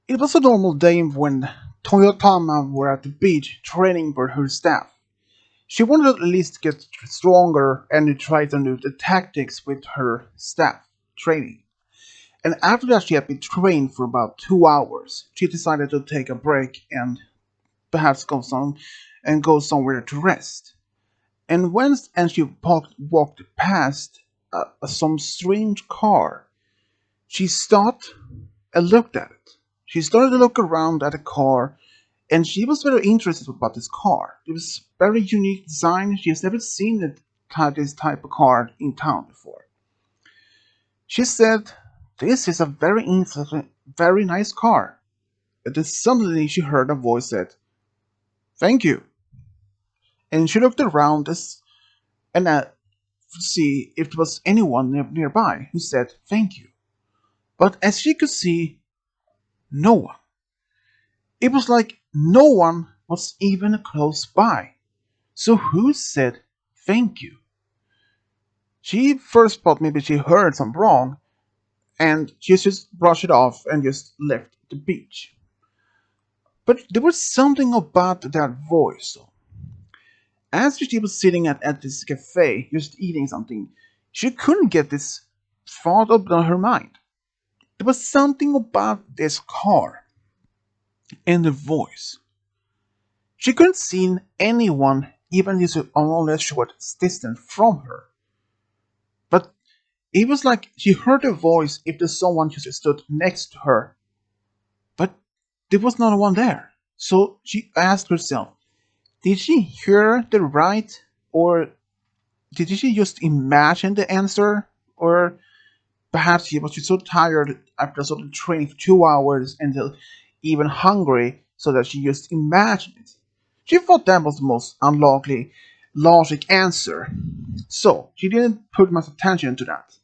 It was a normal day when Toyotama were at the beach training for her staff. She wanted to at least get stronger and to try some new tactics with her staff training. And after that, she had been trained for about 2 hours. She decided to take a break and perhaps go somewhere to rest. And she walked past some strange car. She stopped and looked at it. She started to look around at the car, and she was very interested about this car. It was very unique design. She has never seen this type of car in town before. She said, "This is a very interesting, very nice car." And then suddenly she heard a voice said, "Thank you." And she looked around and to see if there was anyone nearby who said thank you. But as she could see, no one. It was like no one was even close by. So who said thank you? She first thought maybe she heard something wrong, and she just brushed it off and just left the beach. But there was something about that voice. As she was sitting at this cafe, just eating something, she couldn't get this thought up on her mind. There was something about this car and the voice. She couldn't see anyone even just only a short distance from her. But it was like she heard a voice if there's someone just stood next to her. But there was no one there. So she asked herself, did she hear the right, or did she just imagine the answer? Or perhaps she was just so tired after sort of training for 2 hours and even hungry so that she just imagined it. She thought that was the most unlikely logic answer, so she didn't put much attention to that.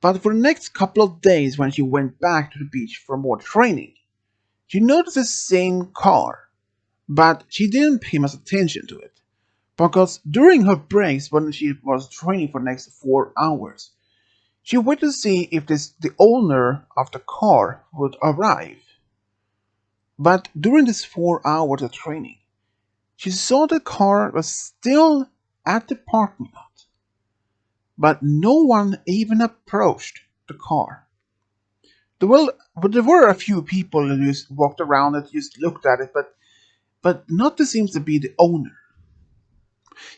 But for the next couple of days, when she went back to the beach for more training, she noticed the same car, but she didn't pay much attention to it. Because during her breaks, when she was training for the next 4 hours, she waited to see if the owner of the car would arrive. But during these 4 hours of training, she saw the car was still at the parking lot, but no one even approached the car. There were a few people who just walked around and just looked at it, but not this seems to be the owner.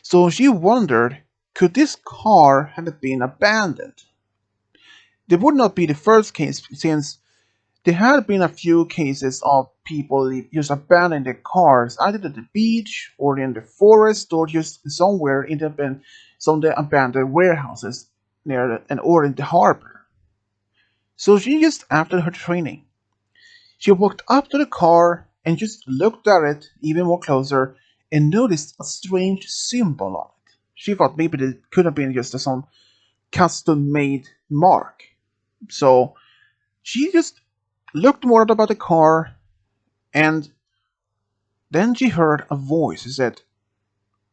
So she wondered, could this car have been abandoned? It would not be the first case, since there had been a few cases of people just abandoning their cars either at the beach or in the forest or just somewhere in some of the abandoned warehouses or in the harbor. So she just after her training, she walked up to the car and just looked at it even more closer and noticed a strange symbol on it. She thought maybe it could have been just some custom made mark. So she just looked more about the car, and then she heard a voice who said,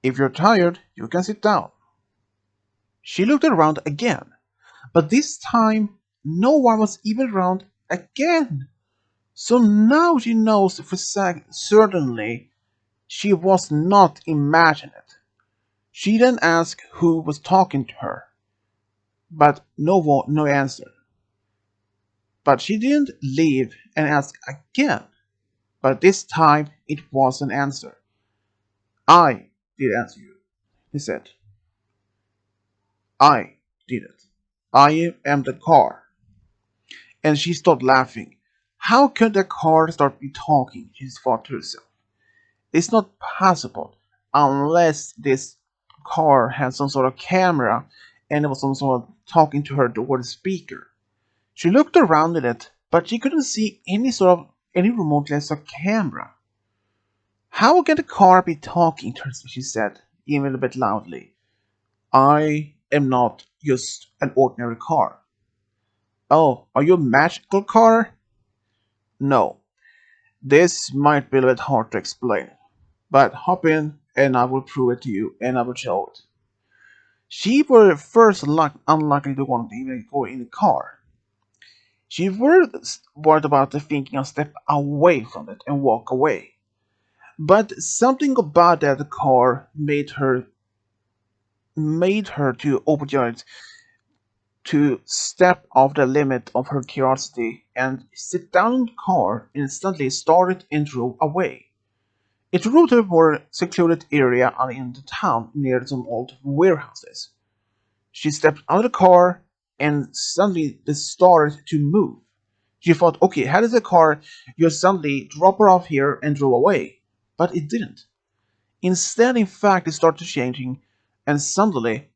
"If you're tired, you can sit down." She looked around again, but this time no one was even around again. So now she knows for certainly she was not imagining it. She then asked who was talking to her, but no answer. But she didn't leave and ask again, but this time it was an answer. "I did answer you," he said. "I did it. I am the car." And she started laughing. How could the car start be talking? She thought to herself. It's not possible unless this car had some sort of camera and it was some sort of talking to her over the speaker. She looked around at it, but she couldn't see any remotely as a camera. How can the car be talking to her? She said, even a bit loudly. "I am not just an ordinary car." "Oh, are you a magical car?" "No. This might be a bit hard to explain. But hop in and I will prove it to you and I will show it." She were first unlucky to want to even go in the car. She was worried about thinking a step away from it and walk away. But something about that car made her too overjoyed to step off the limit of her curiosity and sit down in the car and instantly started and drove away. It drove to a more secluded area in the town near some old warehouses. She stepped out of the car and suddenly it started to move. She thought, okay, how does a car just suddenly drop her off here and drove away? But it didn't. Instead, in fact, it started changing, and suddenly,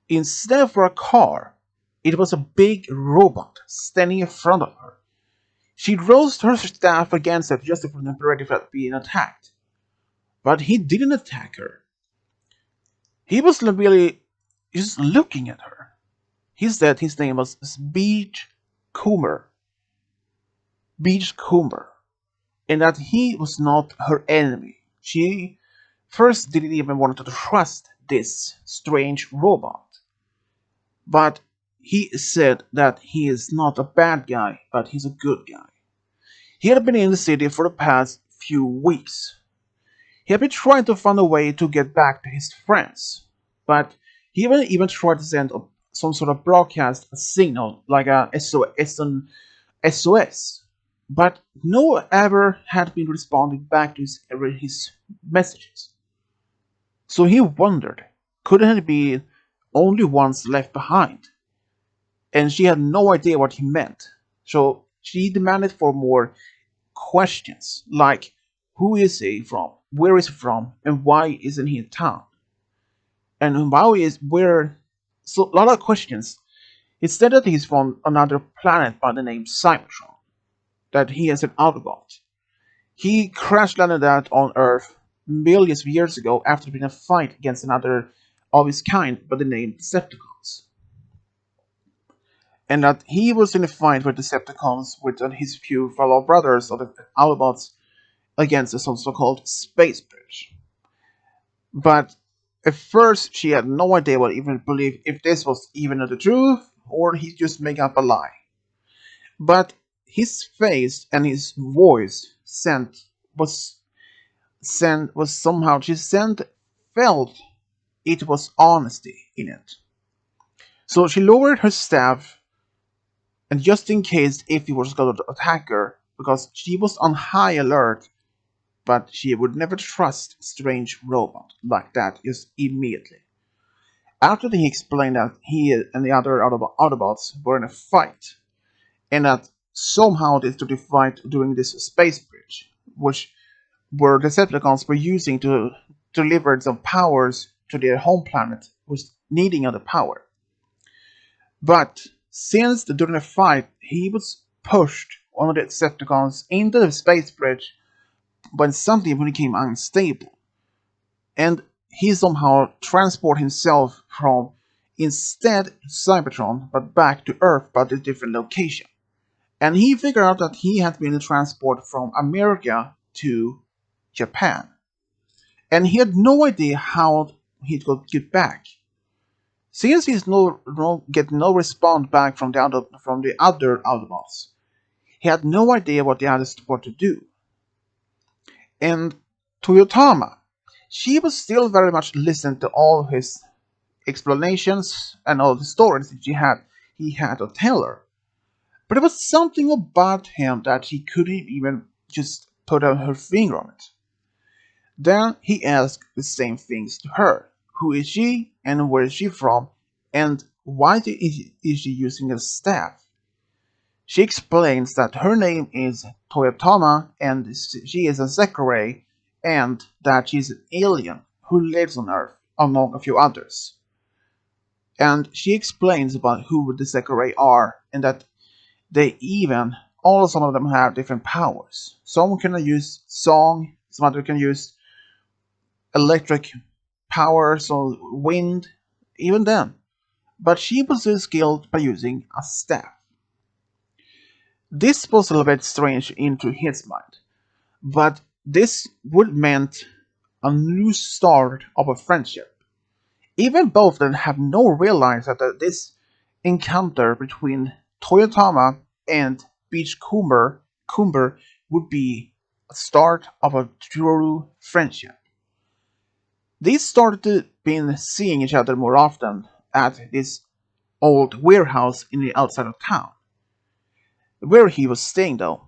instead of a car, it was a big robot standing in front of her. She raised her staff against it just to prevent ready for being attacked. But he didn't attack her. He was really just looking at her. He said his name was Beachcomber. Beachcomber. And that he was not her enemy. She first didn't even want to trust this strange robot. But he said that he is not a bad guy, but he's a good guy. He had been in the city for the past few weeks. He had been trying to find a way to get back to his friends, but he even tried to send some sort of broadcast a signal like a SOS, but no ever had been responding back to his messages. So he wondered, couldn't it be only ones left behind? And she had no idea what he meant. So she demanded for more questions, like who is he from, where is he from, and why isn't he in town? And why is where? So a lot of questions. It said that he's from another planet by the name Cybertron, that he is an Autobot. He crash landed that on Earth millions of years ago after being in a fight against another of his kind by the name Decepticons. And that he was in a fight with Decepticons with his few fellow brothers of the Autobots against a so-called space bridge. But at first she had no idea what even believe if this was even the truth or he just made up a lie. But his face and his voice was somehow she felt it was honesty in it. So she lowered her staff and just in case if he was going to attack her, because she was on high alert, but she would never trust a strange robot like that just immediately. After he explained that he and the other Autobots were in a fight, and that somehow they took the fight during this space bridge, which were Decepticons were using to deliver some powers to their home planet, was needing other power. But since during the fight he was pushed one of the Decepticons into the space bridge when something became unstable, and he somehow transported himself from instead Cybertron but back to Earth but a different location. And he figured out that he had been transported from America to Japan. And he had no idea how he could get back. Since he's get no response back from the other Autobots, he had no idea what the others were to do. And Toyotama, she was still very much listening to all his explanations and all the stories that he had to tell her. But there was something about him that he couldn't even just put her finger on it. Then he asked the same things to her. Who is she and where is she from and why is she using a staff? She explains that her name is Toyotama and she is a Zachary and that she's an alien who lives on Earth among a few others. And she explains about who the Zachary are and that they even, all some of them have different powers. Some can use song, some other can use electric power, so wind, even then. But she was skilled by using a staff. This was a little bit strange into his mind, but this would meant a new start of a friendship. Even both of them have no realize that this encounter between Toyotama and Beachcomber would be a start of a true friendship. They started being seeing each other more often at this old warehouse in the outside of town, where he was staying though.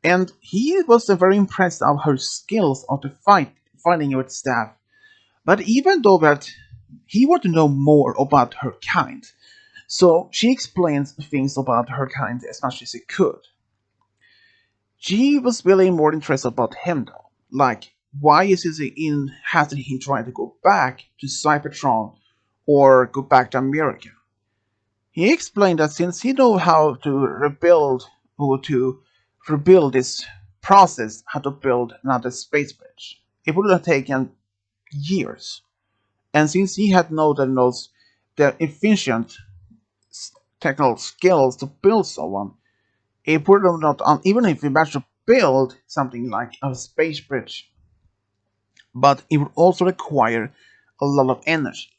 And he was very impressed of her skills of the fighting with staff. But even though that he wanted to know more about her kind, so she explains things about her kind as much as she could. She was really more interested about him though, like why hasn't he tried to go back to Cybertron or go back to America? He explained that since he knew how to rebuild this process, how to build another space bridge, it would have taken years. And since he had known those the efficient technical skills to build someone, it would have not even if he managed to build something like a space bridge, but it would also require a lot of energy.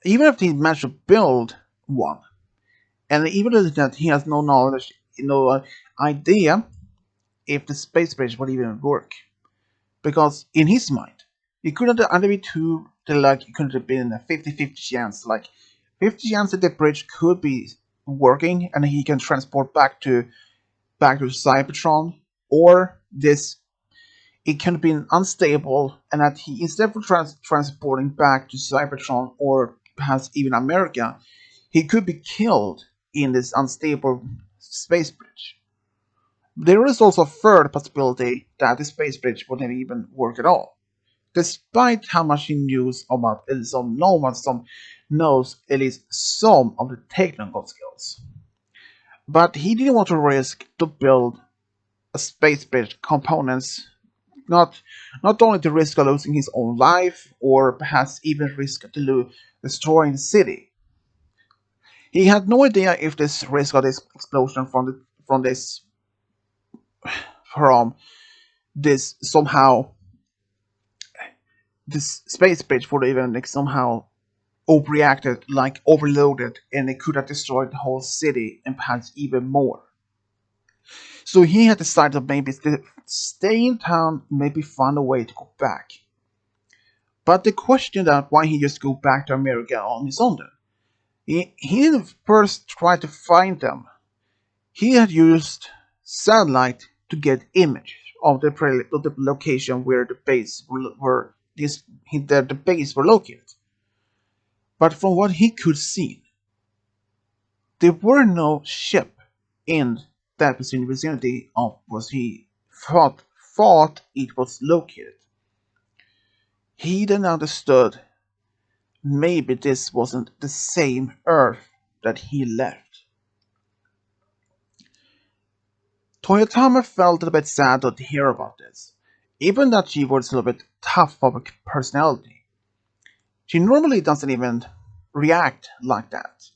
Even if he managed to build one, and even if that he has no knowledge, no idea if the space bridge would even work, because in his mind, it couldn't either be too like it could have been a 50-50 chance, like 50 chance that the bridge could be working and he can transport back to Cybertron, or this it can be unstable and that he instead of transporting back to Cybertron or perhaps even America, he could be killed in this unstable space bridge. There is also a third possibility that the space bridge wouldn't even work at all, despite how much he knows about at least some knows at least some of the technical skills. But he didn't want to risk to build a space bridge components, not not only the risk of losing his own life or perhaps even risk to destroying the city. He had no idea if this risk of this explosion from this somehow this space bridge would even like somehow overreacted, like overloaded, and it could have destroyed the whole city and perhaps even more. So he had decided to maybe stay in town, maybe find a way to go back. But the question that why he just go back to America on his own then? He didn't first try to find them. He had used satellite to get images of the location where the base were the base were located. But from what he could see, there were no ship in that vicinity of what he thought it was located. He then understood maybe this wasn't the same Earth that he left. Toyotama felt a bit sad to hear about this, even that she was a little bit tough of a personality. She normally doesn't even react like that,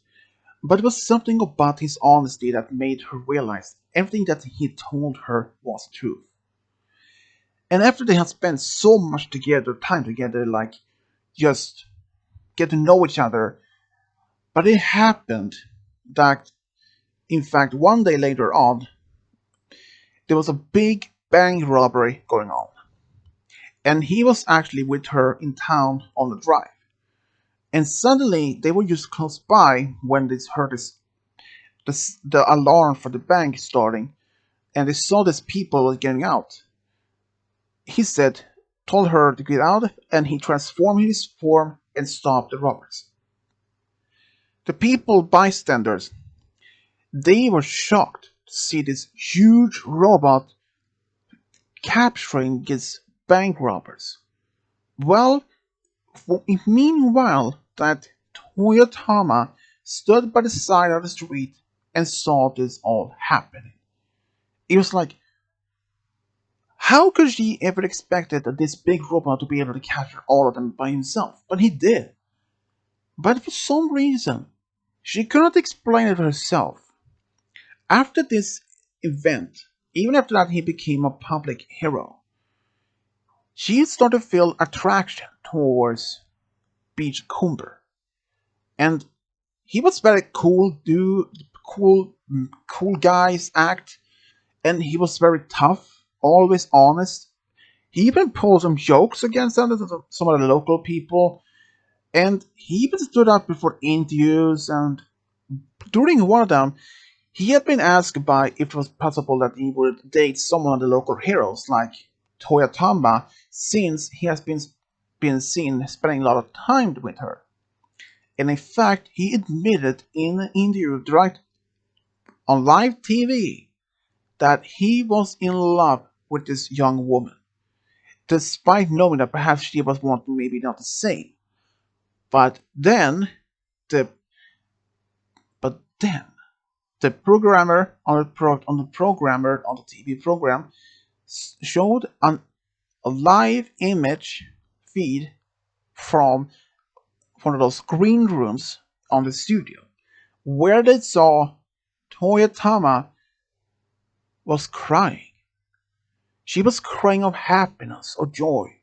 but it was something about his honesty that made her realize everything that he told her was true. And after they had spent so much time together, like just get to know each other, but it happened that, in fact, one day later on, there was a big bank robbery going on. And he was actually with her in town on the drive. And suddenly they were just close by when they heard the alarm for the bank starting, and they saw these people getting out. He told her to get out, and he transformed his form and stopped the robbers. The people, bystanders, they were shocked to see this huge robot capturing his bank robbers. Well, meanwhile, that Toyotama stood by the side of the street and saw this all happening. It was like, how could she ever expected that this big robot to be able to capture all of them by himself? But he did. But for some reason, she could not explain it herself. After this event, even after that he became a public hero, she started to feel attraction towards Beachcomber. And he was very cool guys act, and he was very tough, always honest. He even pulled some jokes against some of the local people, and he even stood up before interviews. And during one of them, he had been asked by if it was possible that he would date some of the local heroes, like Toyotama, since he has been seen spending a lot of time with her. And in fact, he admitted in an interview right on live TV that he was in love with this young woman, despite knowing that perhaps she was wanting maybe not the same. But then the but then the programmer on the programmer on the TV program showed a live image feed from one of those green rooms on the studio where they saw Toyotama was crying. She was crying of happiness or joy.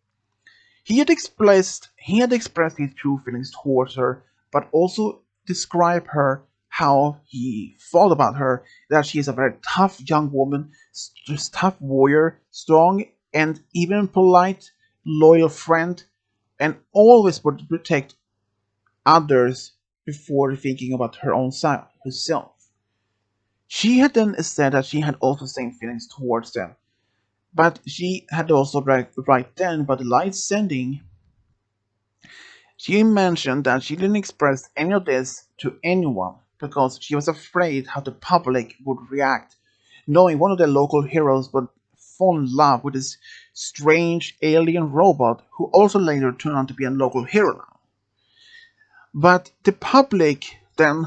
He had expressed his true feelings towards her, but also described her how he thought about her, that she is a very tough young woman, just tough warrior, strong and even polite, loyal friend, and always would protect others before thinking about her own side herself. She had then said that she had also same feelings towards them, but she had also right then by the light sending she mentioned that she didn't express any of this to anyone because she was afraid how the public would react, knowing one of the local heroes would fall in love with this strange alien robot who also later turned out to be a local hero now. But the public then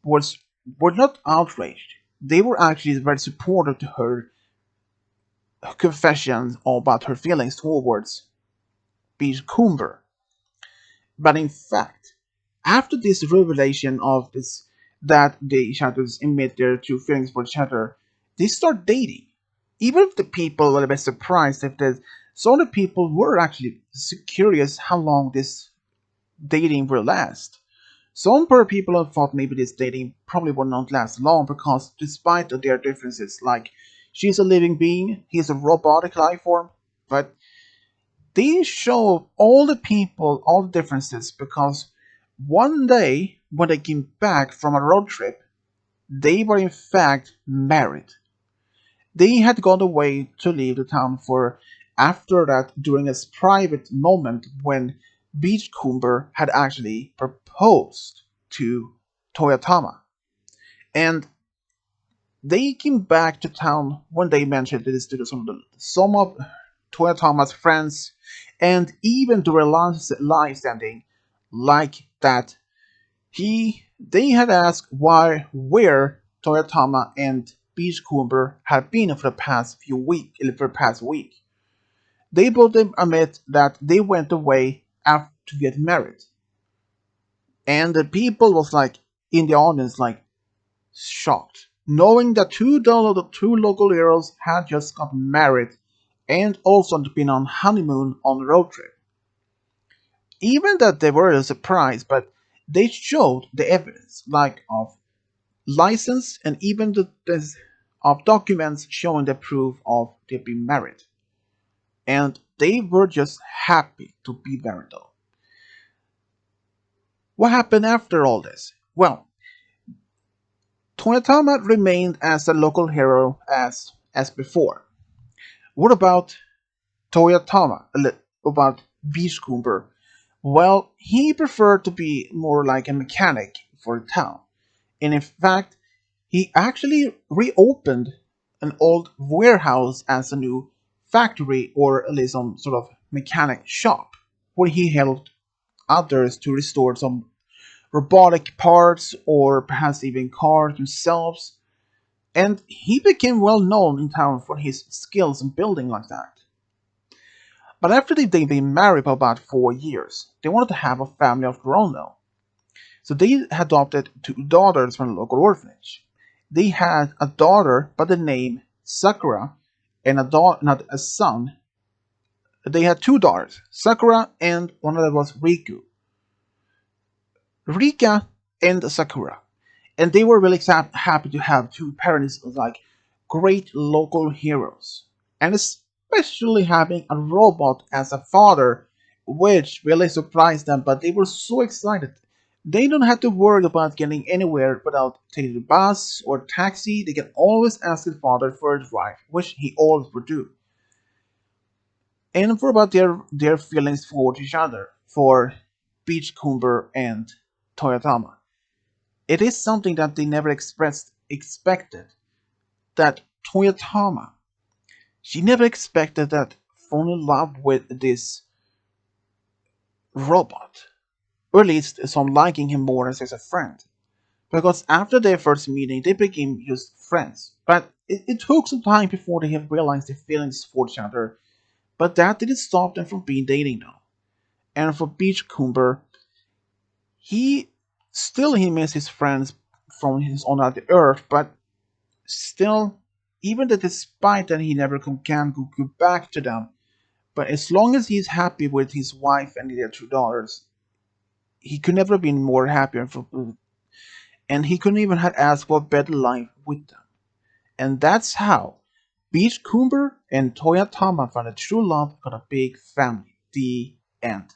was were not outraged. They were actually very supportive to her confession about her feelings towards Beachcomber. But in fact, after this revelation of this that the shadows emit their true feelings for each other, they start dating. Even if the people were a bit surprised if there's some of the people were actually curious how long this dating will last. Some poor people have thought maybe this dating probably will not last long because despite of their differences, like she's a living being, he's a robotic life form, but they show all the people, all the differences, because one day when they came back from a road trip, they were in fact married. They had gone away to leave the town for after that during a private moment when Beachcomber had actually proposed to Toyotama. And they came back to town when they mentioned this to some of Toyotama's friends, and even to realize live standing like that they had asked where Toyotama and Beachcomber had been for the past for the past week. They both admit that they went away after to get married, and the people was like in the audience like shocked, knowing that two local heroes had just got married and also been on honeymoon on a road trip. Even that they were a surprise, but they showed the evidence, like of license and even of documents showing the proof of they being married. And they were just happy to be married though. What happened after all this? Well, Toyotama remained as a local hero as before. What about Toyotama? About Beachcomber? Well, he preferred to be more like a mechanic for the town. And in fact, he actually reopened an old warehouse as a new factory or at least some sort of mechanic shop where he helped others to restore some robotic parts or perhaps even cars themselves. And he became well known in town for his skills in building like that. But after they'd been married for about 4 years, they wanted to have a family of their own though. So they adopted two daughters from a local orphanage. They had a daughter by the name Sakura and not a son. They had two daughters, Sakura and one of them was Riku. Rika and Sakura. And they were really happy to have two parents like great local heroes, and especially having a robot as a father, which really surprised them. But they were so excited. They don't have to worry about getting anywhere without taking the bus or taxi. They can always ask their father for a drive, which he always would do. And for about their feelings for each other, for Beachcomber and Toyotama. It is something that they never expressed expected, that Toyotama, she never expected that fall in love with this robot, or at least some liking him more as a friend. Because after their first meeting, they became just friends. But it took some time before they have realized their feelings for each other. But that didn't stop them from being dating though. And for Beachcomber, he he misses his friends from his own other earth, but still, even that despite that he never can go back to them, but as long as he's happy with his wife and their two daughters, he could never have been more happier and he couldn't even have asked for a better life with them. And that's how Beachcomber and Toyotama found a true love, got a big family. The end.